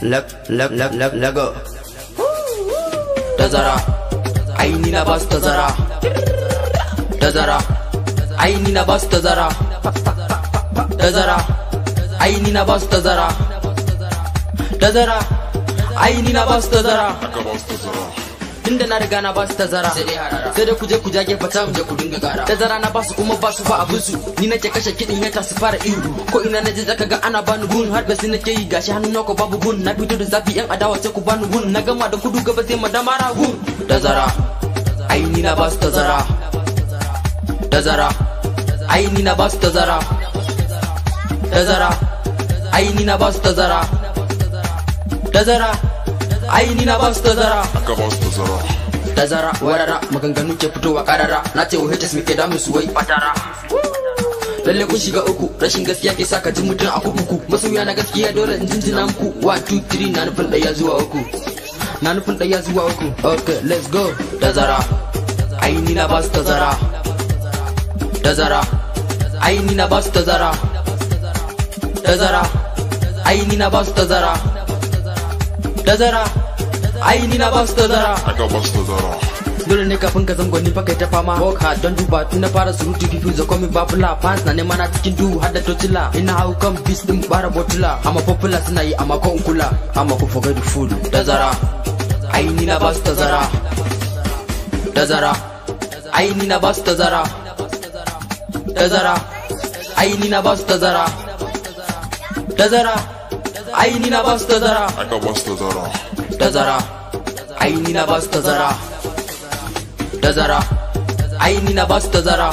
Lego tazara aini na basu tazara tazara aini na basu tazara tazara aini na basu tazara tazara aini na basu tazara tunda na riga na basu tazara sai da kuje ku jage fata mu je ku dinga gara tazara na basu kuma basu fa abun su ni nake kashe kidin ya tasu fara ihu ko ina naje zaka ga ana bani gun har da sai nake yi gashi hannu nako babu gun na fito da zafi yan adawa sai ku bani gun na gama da kudu gaba sai madama ragu tazara aini na basu tazara tazara aini na basu tazara tazara aini na basu tazara tazara aini na basu tazara tazara warara maganganu ke fitowa karara na ce WHS muke da musu wai fatara lalle kun shiga uku rashin gaskiya ke saka ji mutun a kuku masoya na gaskiya dole in jinjina muku 1 2 3 na nufin daya zuwa uku na nufin daya zuwa uku okay let's go tazara aini na basu tazara tazara aini na basu tazara tazara aini na basu tazara tazara aini na basu tazara dole ne kafin ka zango ni fa kai ta fama work hard don duba tun na fara surutu fifi zo komi babula fans na neman na cikin duhu har da totila ina hau kan beast din bara botula amma popular suna yi amma ko kula amma ku forget the food tazara aini na basu tazara tazara aini na basu tazara tazara aini na basu tazara tazara aini na basu tazara tazara aini na basu tazara tazara aini na basu tazara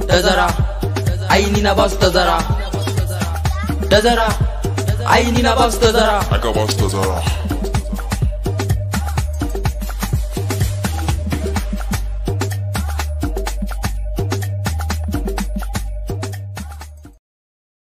tazara aini na basu tazara tazara aini na basu tazara